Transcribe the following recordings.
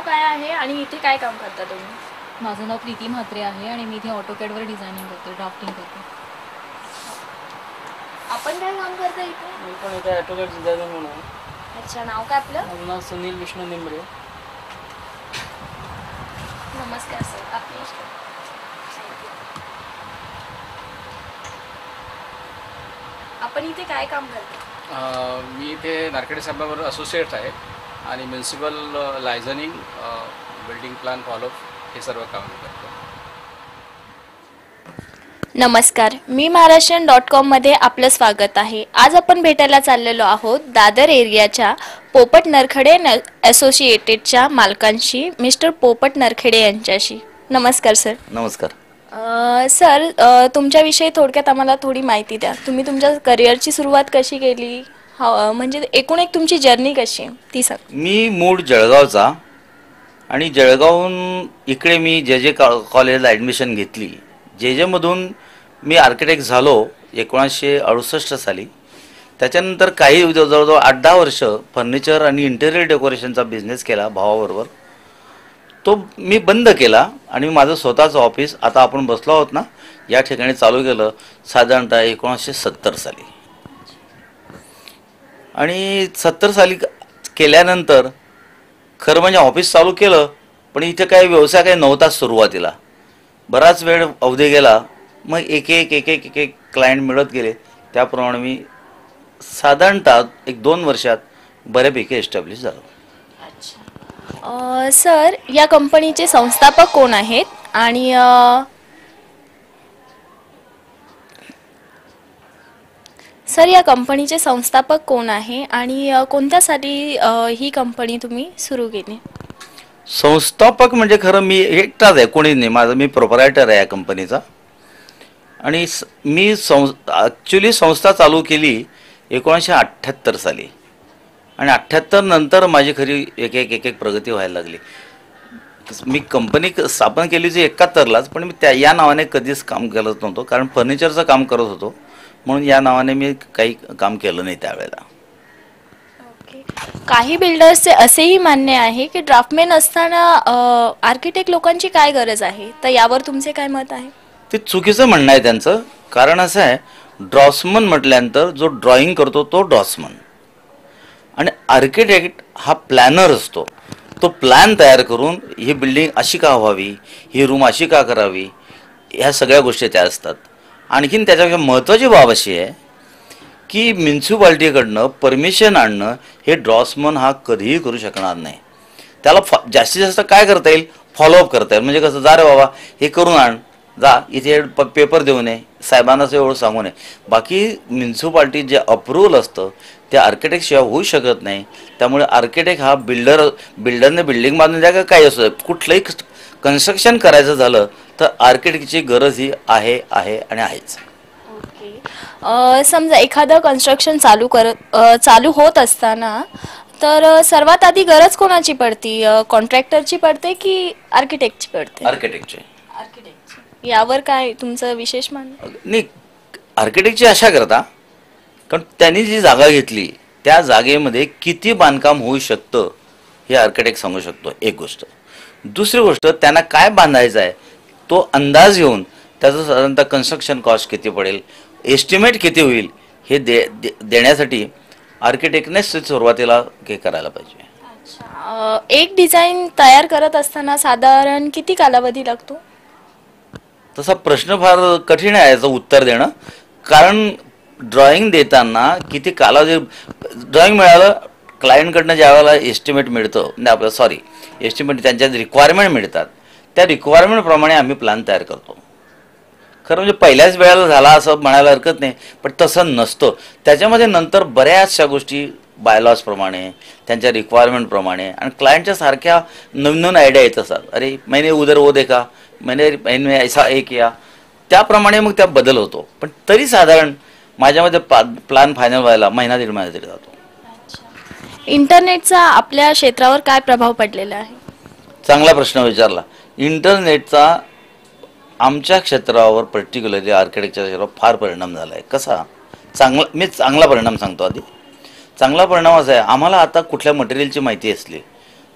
काय आहे आणि इथे काय काम करता तुम्ही? माझं नाव प्रीती म्हात्रे आहे आणि मी इथे ऑटोकॅडवर डिझायनिंग करते, ड्राफ्टिंग करते. आपण काय काम करता इथे? मी पण इथे ऑटोकॅड डिझायनर म्हणून आहे. अच्छा, नाव काय आपलं? माझं नाव सुनील विष्णू निंबरे. नमस्कार सर, आपली आपण इथे काय काम करता? मी इथे नारखेडे साहेबाबरोबर असोसिएट आहे आणि municipal liaisoning, building plan follow up हे सर्व काम करतो. नमस्कार, मी महाराष्ट्रीयन.com मध्ये आपलं स्वागत आहे. आज आपण भेटायला चाललेलो आहोत दादर एरियाच्या पोपट नरखेडे असोसिएटेडच्या मालकांशी, मिस्टर पोपट नरखेडे यांच्याशी. नमस्कार सर. नमस्कार. सर, तुमच्याविषयी थोडक्यात आम्हाला थोडी माहिती द्या. तुम्ही तुमच्या करिअरची सुरुवात कशी केली, म्हणजे एकूण एक तुमची जर्नी कशी आहे ती सांग. मी मूळ जळगावचा आणि जळगावहून इकडे मी जे कॉलेजला ॲडमिशन घेतली. जेमधून मी आर्किटेक्ट झालो 1968 साली. त्याच्यानंतर काही जवळजवळ 8-10 वर्ष फर्निचर आणि इंटेरियर डेकोरेशनचा बिझनेस केला भावाबरोबर. तो मी बंद केला आणि माझं स्वतःचं ऑफिस आता आपण बसलो आहोत ना या ठिकाणी चालू केलं साधारणतः 1970 साली. आणि 70 साली केल्यानंतर खरं म्हणजे ऑफिस चालू केलं, पण इथे काही व्यवसाय काही नव्हताच सुरुवातीला. बराच वेळ अवधी गेला, मग एक एक क्लायंट मिळत गेले. त्याप्रमाणे मी साधारणतः 1-2 वर्षात बऱ्यापैकी एस्टॅब्लिश झालो. सर, या कंपनीचे संस्थापक कोण आहेत आणि सर या कंपनीचे संस्थापक कोण आहे आणि कोणत्यासाठी ही कंपनी तुम्ही सुरू केली? संस्थापक म्हणजे खरं मी एकटाच आहे, कोणी नाही. माझं मी प्रोप्रायटर आहे या कंपनीचा. आणि मी ॲक्च्युली संस्था चालू केली 1978 साली आणि 78 नंतर माझी खरी एक एक प्रगती व्हायला लागली. मी कंपनी स्थापन केली जी 71लाच, पण मी या नावाने कधीच काम करत नव्हतो, कारण फर्निचरचं काम करत होतो म्हणून या नावाने मी काही काम केलं नाही त्यावेळेला. काही बिल्डर्सचे असेही मान्य आहे की ड्राफ्टमॅन असताना आर्किटेक्ट लोकांची काय गरज आहे, तर यावर तुमचे काय मत आहे? ते चुकीचं म्हणणं आहे त्यांचं. कारण असं आहे, ड्रॉसमन म्हटल्यानंतर जो ड्रॉइंग करतो तो ड्रॉसमन आणि आर्किटेक्ट हा प्लॅनर असतो. तो प्लॅन तयार करून ही बिल्डिंग अशी का व्हावी, ही रूम अशी का करावी, ह्या सगळ्या गोष्टी त्या असतात. आणखीन त्याच्यापेक्षा महत्त्वाची बाब अशी आहे की म्युन्सिपाल्टीकडनं परमिशन आणणं हे ड्रॉसमन हा कधीही करू शकणार नाही. त्याला जास्तीत जास्त काय करता येईल, फॉलोअप करता येईल. म्हणजे कसं, जा रे बाबा हे करून आण, जा इथे पेपर देऊ नये, साहेबांना एवढं सांगू नये. बाकी म्युन्सिपाल्टी जे अप्रुव्हल असतं ते आर्किटेक्टशिवाय होऊ शकत नाही. त्यामुळे आर्किटेक्ट हा बिल्डरने बिल्डिंग बांधून द्या का काही असो, कुठलंही कन्स्ट्रक्शन करायचं झालं तर आर्किटेक्टची गरज ही आहे आणि आहेच. समजा एखादं कन्स्ट्रक्शन चालू होत असताना तर सर्वात आधी गरज कोणाची पडते, कॉन्ट्रॅक्टरची पडते की आर्किटेक्टची पडते? आर्किटेक्टची. यावर काय तुमचं विशेष म्हणणं? नाही, आर्किटेक्टची अशा करता, कारण त्यांनी जी जागा घेतली त्या जागेमध्ये किती बांधकाम होऊ शकतं हे आर्किटेक्ट सांगू शकतो, एक गोष्ट. दुसरी गोष्ट, त्यांना काय बांधायचं आहे तो अंदाज घेऊन त्याचं साधारणतः कन्स्ट्रक्शन कॉस्ट किती पडेल, एस्टिमेट किती होईल हे देण्यासाठी आर्किटेक्टने सुरुवातीला हे करायला पाहिजे. एक डिझाईन तयार करत असताना साधारण किती कालावधी लागतो? तसा प्रश्न फार कठीण आहे याचं उत्तर देणं. कारण ड्रॉइंग देताना किती कालावधी, ड्रॉइंग मिळालं क्लायंटकडनं ज्या वेळेला एस्टिमेट मिळतं, म्हणजे आपलं एस्टिमेट त्यांच्या रिक्वायरमेंट मिळतात, त्या रिक्वायरमेंटप्रमाणे आम्ही प्लॅन तयार करतो. खरं म्हणजे पहिल्याच वेळेला झाला असं म्हणायला हरकत नाही, पण तसं नसतं. त्याच्यामध्ये नंतर बऱ्याचशा गोष्टी बायलॉजप्रमाणे, त्यांच्या रिक्वायरमेंटप्रमाणे आणि क्लायंटच्या सारख्या नवीन आयडिया येत असतात. अरे मैंने उधर वो देखा, मैंने ऐसा एक या, त्याप्रमाणे मग त्या बदल होतो. पण तरी साधारण माझ्यामध्ये प्लॅन फायनल व्हायला 1-1.5 महिना तरी जातो. इंटरनेटचा आपल्या क्षेत्रावर काय प्रभाव पडलेला आहे? चांगला प्रश्न विचारला. इंटरनेटचा आमच्या क्षेत्रावर, पर्टिक्युलरली आर्किटेक्चरच्या क्षेत्रावर फार परिणाम झाला आहे. कसा? चांगला परिणाम सांगतो. आधी चांगला परिणाम असा आहे, आम्हाला आता कुठल्या मटेरियलची माहिती असली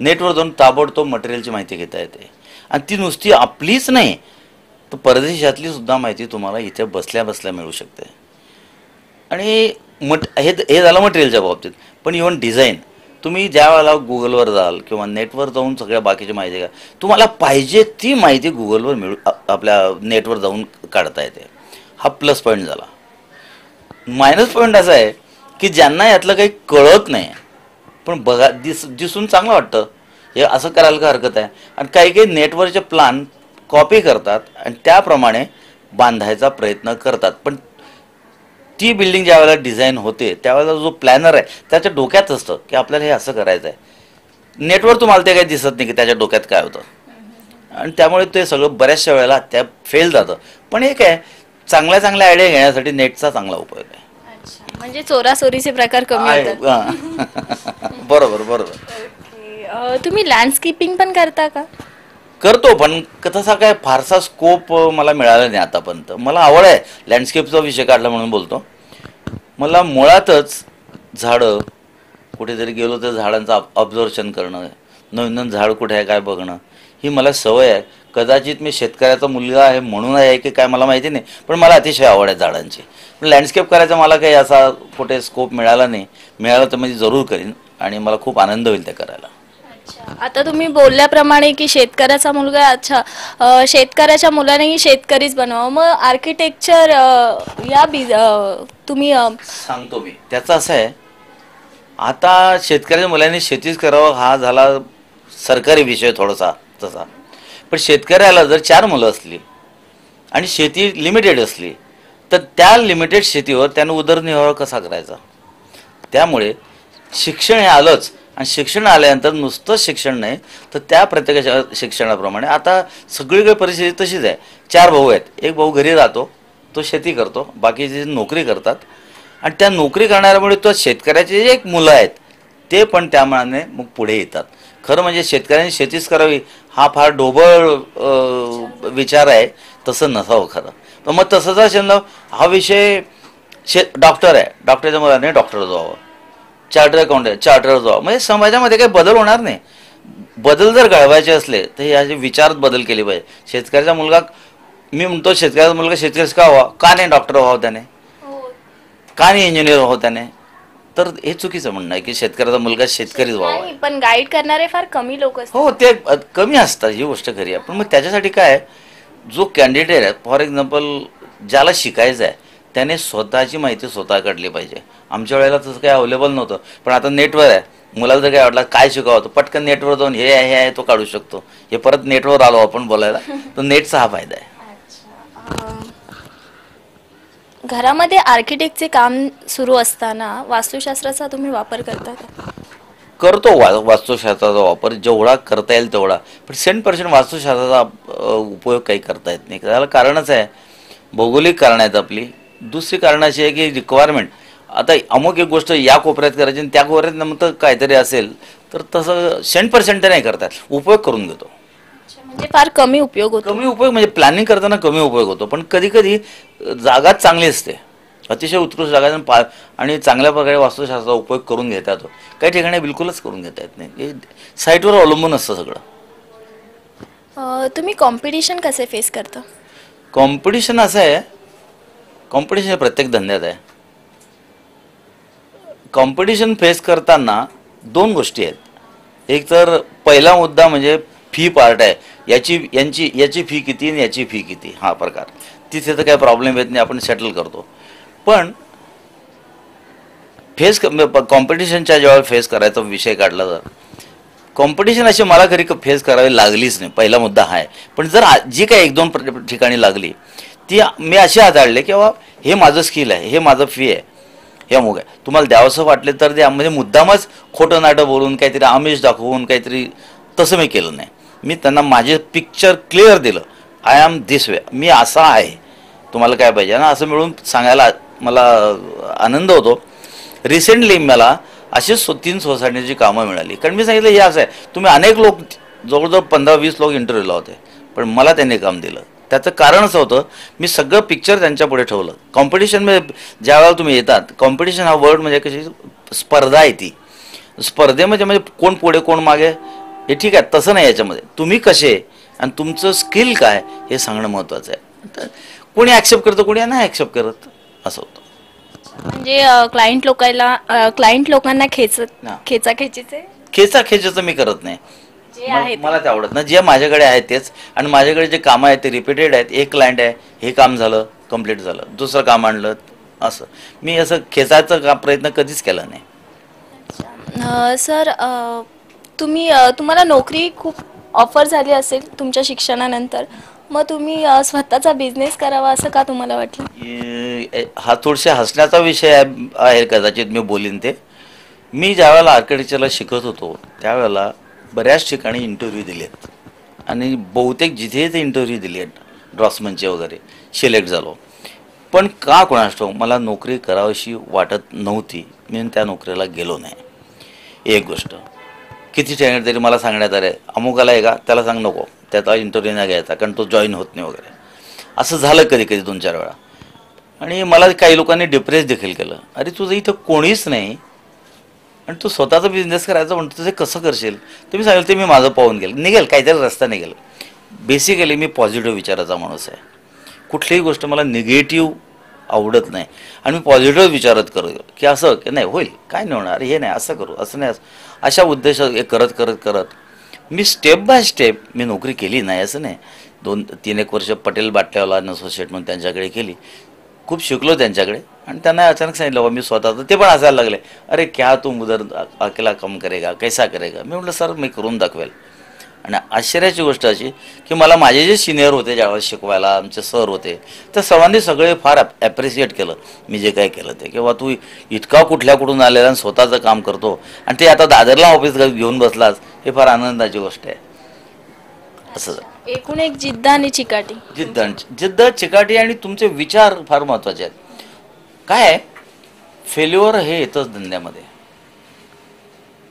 नेटवर जाऊन ताबडतोब मटेरियलची माहिती घेता येते आणि ती नुसती आपलीच नाही तर परदेशातली सुद्धा माहिती तुम्हाला इथे बसल्या बसल्या मिळू शकते. आणि हे झालं मटेरियलच्या बाबतीत. पण इव्हन डिझाईन तुम्ही ज्या वेळेला गुगलवर जाल किंवा नेटवर जाऊन सगळ्या बाकीची माहिती घ्या, तुम्हाला पाहिजे ती माहिती गुगलवर आपल्या नेटवर जाऊन काढता येते. हा प्लस पॉईंट झाला. मायनस पॉईंट असा आहे की ज्यांना यातलं काही कळत नाही पण दिसून चांगलं वाटतं हे असं करायला का हरकत आहे, आणि काही काही नेटवरचे प्लान कॉपी करतात आणि त्याप्रमाणे बांधायचा प्रयत्न करतात. पण ती बिल्डिंग ज्या वेळेला डिझाईन होते त्यावेळेला जो प्लॅनर आहे त्याच्या डोक्यात असतं की आपल्याला हे असं करायचं आहे. नेटवर तुम्हाला ते काही दिसत नाही की त्याच्या डोक्यात काय होतं, आणि त्यामुळे ते सगळं बऱ्याचशा वेळेला त्या फेल जातं. पण हे काय चांगल्या चांगल्या आयडिया घेण्यासाठी नेटचा चांगला उपयोग आहे. म्हणजे चोराचोरीचे प्रकार कमी होतात. बरोबर बरोबर. तुम्ही लँडस्केपिंग पण करता का? करतो, पण तसा काय फारसा स्कोप मला मिळाला नाही आतापर्यंत. मला आवड आहे, लँडस्केपचा विषय काढला म्हणून बोलतो. मला मुळातच झाडं कुठेतरी गेलो तर झाडांचं ऑब्झर्वेशन करणं, नवीन नवीन झाड कुठे आहे काय बघणं, ही मला सवय आहे. कदाचित मी शेतकऱ्याचा मुलगा आहे म्हणून आहे की काय मला माहिती नाही, पण मला अतिशय आवड आहे झाडांची. पण लँडस्केप करायचा मला काही असा कुठे स्कोप मिळाला नाही. मिळाला तर म्हणजे जरूर करीन आणि मला खूप आनंद होईल ते करायला. आता तुम्ही बोलल्याप्रमाणे की शेतकऱ्याचा मुलगा, अच्छा, शेतकऱ्याच्या मुलानेही शेतकरीच बनवावं. मग आर्किटेक्चर तुम्ही सांगतो मी. त्याचं असं आहे, आता शेतकऱ्याच्या मुलांनी शेतीच करावं हा झाला सरकारी विषय थोडासा तसा. पण शेतकऱ्याला जर 4 मुलं असली आणि शेती लिमिटेड असली तर त्या लिमिटेड शेतीवर त्यानं उदरनिर्वाह कसा करायचा. त्यामुळे शिक्षण हे आलंच, आणि शिक्षण आल्यानंतर नुसतं शिक्षण नाही तर त्या प्रत्येकाच्या शिक्षणाप्रमाणे आता सगळीकडे परिस्थिती तशीच आहे. 4 भाऊ आहेत, एक भाऊ घरी राहतो, तो शेती करतो, बाकीचे नोकरी करतात. आणि त्या नोकरी करणाऱ्यामुळे तो शेतकऱ्याचे जे एक मुलं आहेत ते पण त्यामानाने मग पुढे येतात. खरं म्हणजे शेतकऱ्यांनी शेतीच करावी हा फार ढोबळ विचार आहे, तसं नसावं खरं. तर मग तसंच असेल ना, हा विषय डॉक्टर आहे, डॉक्टरच्या मुलाने डॉक्टर व्हावं, चार्टर अकाउंटंट चार्टर व्हावं. म्हणजे समाजामध्ये काही बदल होणार नाही. बदल जर घडवायचे असले तर याचे विचारात बदल केले पाहिजे. शेतकऱ्याचा मुलगा, मी म्हणतो शेतकऱ्याचा मुलगा शेतकरीच का व्हावा, का नाही डॉक्टर व्हावं त्याने, का नाही इंजिनियर व्हावं त्याने. तर हे चुकीचं म्हणणं आहे की शेतकऱ्याचा मुलगा शेतकरीच व्हावा. पण गाईड करणारे फार कमी लोक असतात. हो, ते कमी असतात, ही गोष्ट खरी आहे. पण मग त्याच्यासाठी काय, जो कॅन्डिडेट आहे, फॉर एक्झाम्पल ज्याला शिकायचं आहे त्याने स्वतःची माहिती स्वतः काढली पाहिजे. आमच्या वेळेला तसं काही अवेलेबल नव्हतं, पण आता नेटवर आहे. मुलाला जर काय वाटलं काय शिकावं तर पटकन नेटवर जाऊन हे आहे तो काढू शकतो. हे परत नेटवर आलो आपण बोलायला, तर नेटचा हा फायदा आहे. घरामध्ये आर्किटेक्टचे काम सुरू असताना वास्तुशास्त्राचा तुम्ही वापर करता का? करतो वास्तुशास्त्राचा वापर जेवढा करता येईल तेवढा. पण 100% वास्तुशास्त्राचा उपयोग काही करता येत नाही. त्याला कारणच आहे, भौगोलिक कारण आहेत आपली. दुसरी कारण अशी आहे की रिक्वायरमेंट. आता अमुक एक गोष्ट या कोपऱ्यात करायची आणि त्या कोपऱ्यात नंतर काहीतरी असेल तर तसं 100% नाही करतात, उपयोग करून घेतो. म्हणजे फार कमी उपयोग होतो. कमी उपयोग म्हणजे प्लॅनिंग करताना कमी उपयोग होतो. पण कधी कधी जागा चांगली असते, अतिशय उत्कृष्ट जागा आणि चांगल्या प्रकारे वास्तुशास्त्राचा उपयोग करून घेता येतो. काही ठिकाणी बिलकुलच करून घेता येत नाही. हे साईटवर अवलंबून असतं सगळं. तुम्ही कॉम्पिटिशन कसे फेस करता? कॉम्पिटिशन असं आहे, कॉम्पिटिशन प्रत्येक धंद्यात आहे. कॉम्पिटिशन फेस करताना 2 गोष्टी आहेत. एक तर पहिला मुद्दा म्हणजे फी पार्ट आहे, याची फी किती आणि याची फी किती, हा प्रकार. तिथे तर काही प्रॉब्लेम येत नाही, आपण सेटल करतो. पण कॉम्पिटिशनच्या जेव्हा फेस करायचा विषय काढला तर कॉम्पिटिशन अशी मला घरी फेस करावी लागलीच नाही, पहिला मुद्दा हा आहे. पण जर जी काही 1-2 ठिकाणी लागली ती मी अशी हाताळले की बाबा हे माझं स्किल आहे, हे माझं फी आहे, हे अमुक आहे, तुम्हाला द्यावंसं वाटले तर द्या. म्हणजे मुद्दामच खोटं नाटं बोलून काहीतरी आमिष दाखवून काहीतरी तसं मी केलं नाही. मी त्यांना माझे पिक्चर क्लिअर दिलं, आय एम दिस वे, मी असा आहे, तुम्हाला काय पाहिजे ना, असं मिळून सांगायला मला आनंद होतो. रिसेंटली मला अशीच 3 सोसायटीची कामं मिळाली. कारण मी सांगितलं हे असं आहे, तुम्ही अनेक लोक, जवळजवळ 15-20 लोक इंटरव्ह्यूला होते, पण मला त्यांनी काम दिलं. त्याचं कारण असं होतं, मी सगळं पिक्चर त्यांच्या पुढे ठेवलं. कॉम्पिटिशनमध्ये ज्या वेळेला तुम्ही येतात, कॉम्पिटिशन हा वर्ड म्हणजे कशी स्पर्धा आहे, ती स्पर्धेमध्ये म्हणजे कोण पुढे कोण मागे हे ठीक आहे, तसं नाही. याच्यामध्ये तुम्ही कसे आणि तुमचं स्किल काय हे सांगणं महत्त्वाचं आहे. तर कोणी ॲक्सेप्ट करतं, कोणी नाही ॲक्सेप्ट करत, असं होतं. म्हणजे क्लायंट लोकांना खेचाखेचीचे खेचाखेचीचं मी करत नाही. जे आहे मला ते आवडत ना. जे माझ्याकडे आहे तेच, आणि माझ्याकडे जे कामं आहेत ते रिपीटेड आहेत. एक क्लायंट आहे, हे काम झालं, कम्प्लीट झालं, दुसरं काम आणलं, असं. मी असं खेचायचा प्रयत्न कधीच केला नाही. सर, तुम्हाला नोकरी खूप ऑफर झाली असेल तुमच्या शिक्षणानंतर, मग तुम्ही स्वतःचा बिझनेस करावा असं का तुम्हाला वाटलं? हा थोडशा हसण्याचा विषय आहे कदाचित, मी बोलीन ते. मी ज्यावेळेला आर्किटेक्चरला शिकत होतो त्यावेळेला बऱ्याच ठिकाणी इंटरव्ह्यू दिले आहेत, आणि बहुतेक जिथे ते इंटरव्ह्यू दिले आहेत ड्रॉसमनचे वगैरे, सिलेक्ट झालो. पण का कोणास ठाऊक मला नोकरी करावीशी वाटत नव्हती, मी त्या नोकरीला गेलो नाही. एक गोष्ट, किती ठिकाणी तरी मला सांगण्यात आलं अमुकाला आहे का, त्याला सांग नको, त्याचा इंटरव्ह्यू नाही घ्यायचा कारण तो जॉईन होत नाही वगैरे. असं झालं कधी कधी 2-4 वेळा. आणि मला काही लोकांनी डिप्रेस देखील केलं. अरे तुझं इथं कोणीच नाही आणि तू स्वतःचा बिझनेस करायचा म्हणतो, ते कसं करशील? तुम्ही सांगितलं ते मी माझं पाहून गेलं, निघेल काहीतरी रस्ता निघेल. बेसिकली मी पॉझिटिव्ह विचाराचा माणूस आहे. कुठलीही गोष्ट मला निगेटिव्ह आवडत नाही, आणि मी पॉझिटिव्ह विचारत करू की असं की नाही होईल, काय नाही होणार, हे नाही असं करू, असं नाही, अशा उद्देश करत करत करत मी स्टेप बाय स्टेप मी नोकरी केली नाही असं नाही. 2-3 वर्ष पटेल बाटल्यावाला असोसिएट म्हणून त्यांच्याकडे केली, खूप शिकलो त्यांच्याकडे. आणि त्यांना अचानक सांगितलं बाबा मी स्वतःचं, ते पण असायला लागले, अरे क्या तुम उधर अकेला काम करेगा, कैसा करेगा? मी म्हटलं सर मी करून दाखवेल. आणि आश्चर्याची गोष्ट अशी की मला माझे जे सिनियर होते ज्यावेळेस शिकवायला, आमचे सर होते, त्या सर्वांनी सगळे फार ॲप्रिशिएट केलं मी जे काय केलं ते, किंवा तू इतका कुठल्याकडून आलेला आणि स्वतःचं काम करतो आणि ते आता दादरला ऑफिस घेऊन बसलास, हे फार आनंदाची गोष्ट आहे. असं एकूण एक जिद्द आणि चिकाटी. जिद्द चिकाटी आणि तुमचे विचार फार महत्त्वाचे आहेत. काय आहे, फेल्युअर हे येतंच धंद्यामध्ये,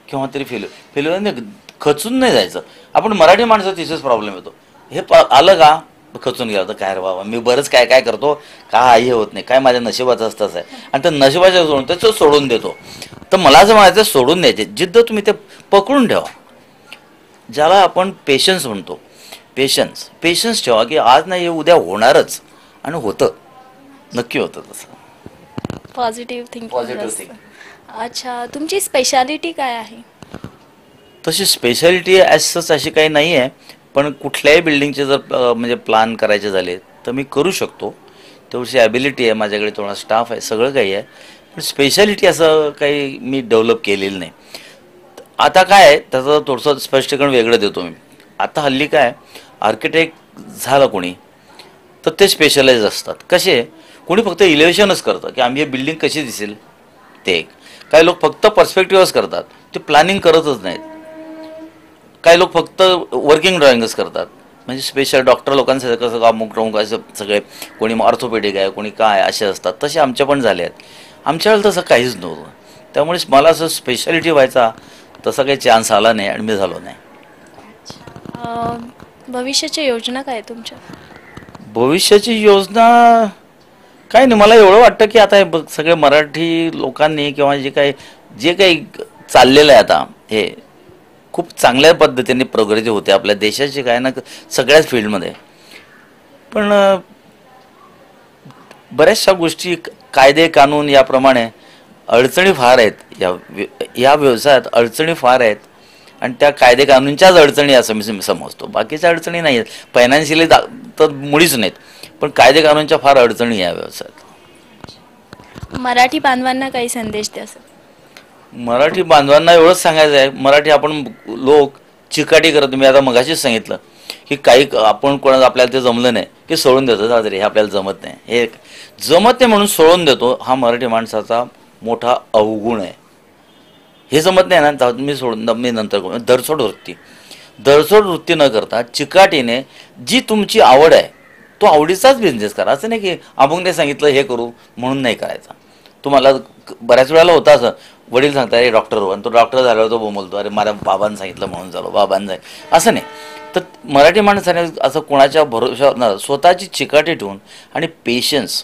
किंवा तरी फेल्युअरने खचून नाही जायचं. आपण मराठी माणसं तिथेच प्रॉब्लेम येतो. हे आलं का खचून गेलं तर काय रे बाबा, मी बरंच काय काय करतो, काय हे होत नाही, काय माझ्या नशिबाचं असतंच आहे, आणि त्या नशिबाच्या सोडून त्याचं सोडून देतो. तर मला असं म्हणायचं, सोडून द्यायचे. जिद्द तुम्ही ते पकडून ठेवा, ज्याला आपण पेशन्स म्हणतो. पेशन्स ठेवा की आज नाही उद्या होणारच, आणि होतं, नक्की होतं तसं. Positive thinking. अच्छा, तुमची स्पेशालिटी काय आहे? तशी स्पेशालिटी ॲज सच अशी काही नाही आहे, पण कुठल्याही बिल्डिंगचे जर म्हणजे प्लॅन करायचे झाले तर मी करू शकतो. तेवढी ॲबिलिटी आहे माझ्याकडे, तेवढा स्टाफ आहे, सगळं काही आहे. पण स्पेशालिटी असं काही मी डेव्हलप केलेलं नाही. आता काय आहे त्याचं थोडंसं स्पष्टीकरण वेगळं देतो मी. आता हल्ली काय, आर्किटेक्ट झालं कोणी तर ते स्पेशलाइज असतात. कसे, कोणी फक्त इलेव्हेशनच करतं की आम्ही हे बिल्डिंग कशी दिसेल ते एक. काही लोक फक्त पर्स्पेक्टिव्हच करतात, ते प्लॅनिंग करतच नाहीत. काही लोक फक्त वर्किंग ड्रॉइंगच करतात. म्हणजे स्पेशल डॉक्टर लोकांचं कसं अमुक असं सगळे, कोणी ऑर्थोपेडिक आहे, कोणी काय असे असतात, तसे आमच्या पण झाले आहेत. आमच्या वेळेला तसं काहीच नव्हतं. त्यामुळे मला असं स्पेशालिटी व्हायचा तसा काही चान्स आला नाही आणि मी झालो नाही. भविष्याच्या योजना काय तुमच्या? भविष्याची योजना काय नाही. मला एवढं वाटतं की आता हे सगळे मराठी लोकांनी किंवा जे काही चाललेलं आहे आता, हे खूप चांगल्या पद्धतीने प्रगती होते आपल्या देशाची, काय ना सगळ्याच फील्डमध्ये. पण बऱ्याचशा गोष्टी, कायदे कानून याप्रमाणे अडचणी फार आहेत. या व्यवसायात अडचणी फार आहेत, आणि त्या कायदे कानूनच्याच अडचणी असं मी समजतो. बाकीच्या अडचणी नाही आहेत, फायनान्शियली तर मुळीच नाहीत, पण कायदे कानूनच्या फार अडचणी या व्यवसायात. मराठी बांधवांना काही संदेश द्या सर? मराठी बांधवांना एवढंच सांगायचं आहे, मराठी आपण लोक चिकाटी करत. मी आता मगाशीच सांगितलं की काही आपण कोणाला आपल्याला ते जमलं नाही की सोडून देतो, जा तरी हे आपल्याला जमत नाही, हे जमत नाही म्हणून सोडून देतो. हा मराठी माणसाचा मोठा अवगुण आहे. हे जमत नाही ना, मी सोडून मी नंतर करू. धरसोड वृत्ती न करता चिकाटीने जी तुमची आवड आहे तो आवडीचाच बिझनेस करा. असं नाही की अमुकने सांगितलं हे करू म्हणून नाही करायचा. तुम्हाला बऱ्याच वेळेला होतं असं, वडील सांगतात अरे डॉक्टर हो, आणि तो डॉक्टर झाल्यावर तो बोलतो अरे माझ्या बाबांनी सांगितलं म्हणून झालो, बाबांनी असं नाही. तर मराठी माणसाने असं कोणाच्या भरोशावर न, स्वतःची चिकाटी ठेवून आणि पेशन्स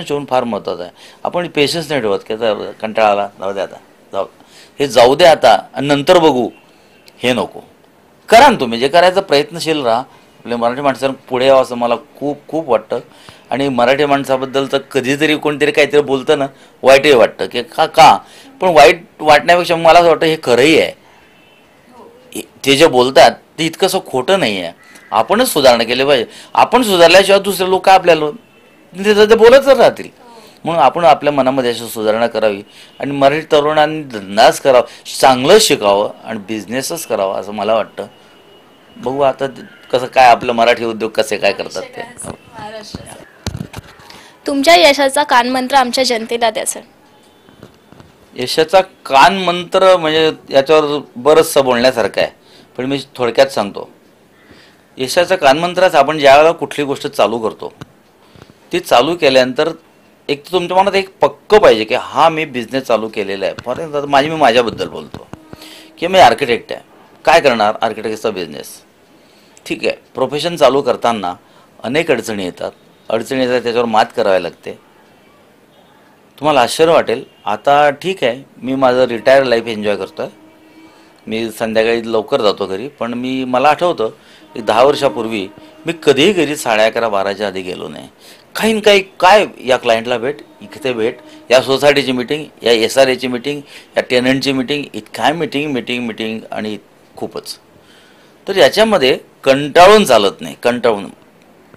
ठेवून फार महत्त्वाचं आहे. आपण पेशन्स नाही ठेवत की कंटाळा आला, जाऊ दे आता, हे जाऊ दे आता आणि नंतर बघू, हे नको. करा ना तुम्ही, जे करायचं प्रयत्नशील राहा. आपल्या मराठी माणसानं पुढे यावं असं मला खूप खूप वाटतं. आणि मराठी माणसाबद्दल तर कधीतरी कोणतरी काहीतरी बोलतं ना, वाईटही वाटतं की का पण वाईट वाटण्यापेक्षा मला असं वाटतं हे खरंही आहे. ते जे बोलतात ते इतकंसं खोटं नाही आहे. आपणच सुधारणा केली पाहिजे. आपण सुधारल्याशिवाय दुसरे लोक काय आपल्याला ते बोलतच राहतील. म्हणून आपण आपल्या मनामध्ये अशी सुधारणा करावी आणि मराठी तरुणांनी धंदाच करावा, चांगलं शिकावं आणि बिझनेसच करावा असं मला वाटतं. बघू आता कसं काय आपलं मराठी उद्योग कसे काय करतात ते. तुमच्या यशाचा कानमंत्र आमच्या जनतेला द्या सर. यशाचा कानमंत्र म्हणजे याच्यावर बरंचसं बोलण्यासारखं आहे, पण मी थोडक्यात सांगतो. यशाचा कानमंत्रच आपण ज्या वेळेला कुठली गोष्ट चालू करतो ती चालू केल्यानंतर एक तर तुमच्या मनात एक पक्कं पाहिजे की हा मी बिझनेस चालू केलेला आहे. फॉर एक्झाम्पल मी माझ्याबद्दल बोलतो की मी आर्किटेक्ट आहे. काय करणार? आर्किटेक्टचा बिझनेस. ठीक आहे, प्रोफेशन चालू करताना अनेक अडचणी येतात. त्याच्यावर मात करावी लागते. तुम्हाला आश्चर्य वाटेल, आता ठीक आहे मी माझं रिटायर लाईफ एन्जॉय करतो आहे. मी संध्याकाळी लवकर जातो घरी, पण मला आठवतं एक 10 वर्षापूर्वी मी कधीही घरी 11:30-12च्या आधी गेलो नाही. काही ना काही काय या क्लायंटला भेट, इथे भेट, या सोसायटीची मिटिंग, या SRAची मिटिंग, या टेनंटची मिटिंग, काय मिटिंग आणि खूपच. तर याच्यामध्ये कंटाळून चालत नाही.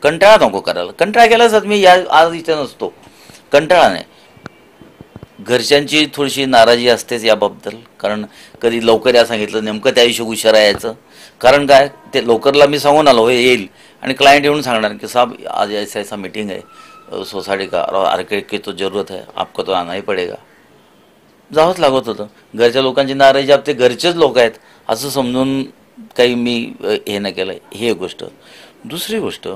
कंटाळा नको करायला. कंटाळा केल्यास मी आज इथे नसतो. कंटाळा नाही. घरच्यांची थोडीशी नाराजी असतेच याबद्दल, कारण कधी लवकर या सांगितलं, नेमकं त्या दिवशी उशिरा यायचं. कारण काय, ते लवकरला मी सांगून आलो हे येईल आणि क्लायंट येऊन सांगणार की साहब आज ऐसा मीटिंग आहे सोसायटी का, और आर्किटेक्ट की तो जरूरत है, आपको तो आना ही पडेगा. जावंच लागत होतं. घरच्या लोकांची नाराजी ते घरचेच लोक आहेत असं समजून काही मी हे नाही केलं. ही एक गोष्ट. दुसरी गोष्ट,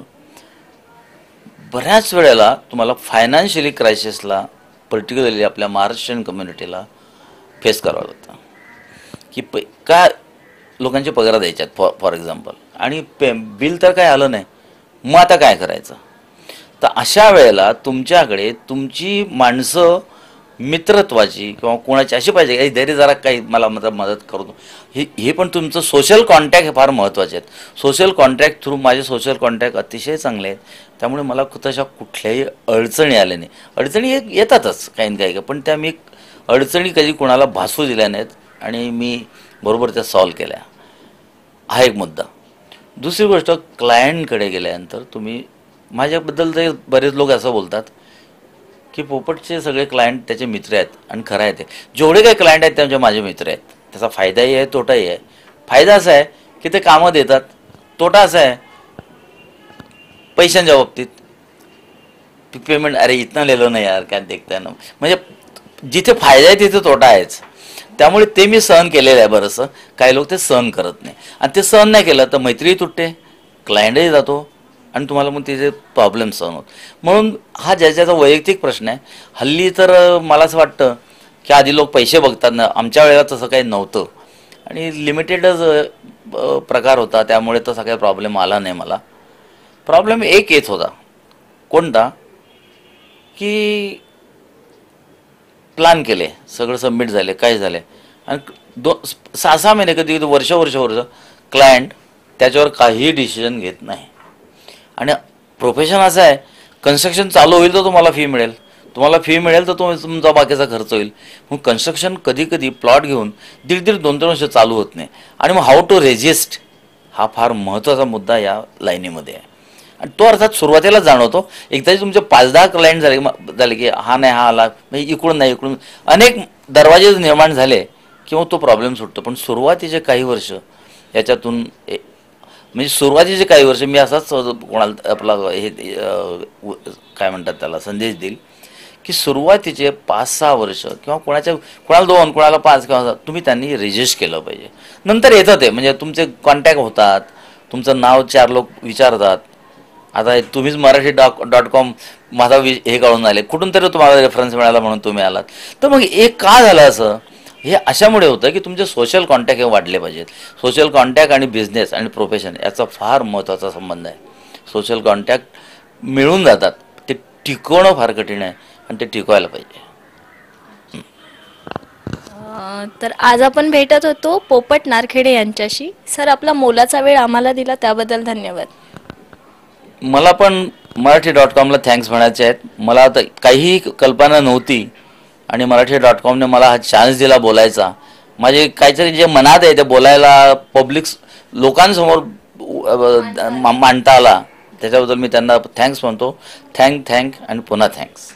बऱ्याच वेळेला तुम्हाला फायनान्शियली क्रायसिसला पर्टिक्युलरली आपल्या महाराष्ट्रीयन कम्युनिटीला फेस करावं लागतं की काय लोकांचे पगार द्यायच्यात फॉर एक्झाम्पल, आणि बिल तर काय आलं नाही, मग आता काय करायचं. तर अशा वेळेला तुमच्याकडे तुमची माणसं मित्रत्वाची किंवा कोणाची अशी पाहिजे काही धैर्य जरा काही मला मदत करतो. हे पण तुमचं सोशल कॉन्टॅक्ट हे फार महत्त्वाचे आहेत. सोशल कॉन्टॅक्ट थ्रू माझे सोशल कॉन्टॅक्ट अतिशय चांगले आहेत. त्यामुळे मला तशा कुठल्याही अडचणी आल्या नाही. अडचणी येतातच काही ना काही, पण त्या मी अडचणी कधी कोणाला भासू दिल्या नाहीत आणि मी बरोबर त्या सॉल्व केल्या. हा एक मुद्दा. दुसरी गोष्ट, क्लायंटकडे गेल्यानंतर तुम्ही माझ्याबद्दल ते बरेच लोक असं बोलतात की पोपटचे सगळे क्लायंट त्याचे मित्र आहेत, आणि खरं आहे ते. जेवढे काही क्लायंट आहेत त्यांचे माझे मित्र आहेत. त्याचा फायदाही आहे, तोटाही आहे. फायदा असा आहे की ते कामं देतात. तोटा असा आहे पैशांच्या बाबतीत पेमेंट, अरे इतना लेलो नाही यार काय देखताय ना. म्हणजे जिथे फायदा आहे तिथे तोटा आहेच. त्यामुळे ते मी सहन केलेलं आहे बरंचसं. काही लोक ते सहन करत नाही, आणि ते सहन नाही केलं तर मैत्रीही तुटते, क्लायंटही जातो, आणि तुम्हाला मग तिचे प्रॉब्लेम सहन होत. म्हणून हा ज्याचा वैयक्तिक प्रश्न आहे. हल्ली तर मला असं वाटतं की आधी लोक पैसे बघतात ना, आमच्या वेळेला तसं काही नव्हतं आणि लिमिटेडच प्रकार होता. त्यामुळे तसा काही प्रॉब्लेम आला नाही मला. प्रॉब्लेम एक येत होता. कोणता? की प्लॅन केले, सगळं सबमिट झाले, काय झाले, आणि 6-6 महिने कधी वर्ष क्लायंट त्याच्यावर काहीही डिसिजन घेत नाही. आणि प्रोफेशन असं आहे, कन्स्ट्रक्शन चालू होईल तर तुम्हाला फी मिळेल, तर तुमचा बाकीचा खर्च होईल. मग कन्स्ट्रक्शन कधी प्लॉट घेऊन 1.5-1.5, 2-3 वर्ष चालू होत नाही. आणि मग हाऊ टू रेजिस्ट हा फार महत्त्वाचा मुद्दा या लाईनीमध्ये आहे. आणि तो अर्थात सुरुवातीला जाणवतो. एकदा तुमचे 5-10 क्लायंट झाले की हा नाही हा आला, म्हणजे इकडून नाही इकडून अनेक दरवाजे निर्माण झाले किंवा तो प्रॉब्लेम सुटतो. पण सुरुवातीचे काही वर्ष याच्यातून म्हणजे सुरुवातीचे काही वर्ष मी असाच कोणाला आपला हे काय म्हणतात त्याला संदेश देईल की सुरुवातीचे 5-6 वर्ष किंवा कोणाला 2, कोणाला 5 किंवा तुम्ही त्यांनी रजिस्टर केलं पाहिजे. नंतर येतं ते, म्हणजे तुमचे कॉन्टॅक्ट होतात, तुमचं नाव 4 लोक विचारतात. आता तुम्हीच मराठी.com माझा हे काढून आले, कुठून तरी तुम्हाला रेफरन्स मिळाला म्हणून तुम्ही आलात. तर मग एक का झालं असं? हे अशामुळे होतं की तुमचे सोशल कॉन्टॅक्ट हे वाढले पाहिजेत. सोशल कॉन्टॅक्ट आणि बिझनेस आणि प्रोफेशन याचा फार महत्त्वाचा संबंध आहे. सोशल कॉन्टॅक्ट मिळून जातात, ते टिकवणं फार कठीण आहे आणि ते टिकवायला पाहिजे. तर आज आपण भेटत होतो पोपट नारखेडे यांच्याशी. सर, आपला मोलाचा वेळ आम्हाला दिला त्याबद्दल धन्यवाद. मला पण मराठी.comला थँक्स म्हणायचे आहेत. मला आता काहीही कल्पना नव्हती आणि मराठी.comने मला हा चान्स दिला बोलायचा. माझे काहीतरी जे मनात आहे ते बोलायला पब्लिक लोकांसमोर मांडता आला, त्याच्याबद्दल मी त्यांना थँक्स म्हणतो. थँक आणि पुन्हा थँक्स.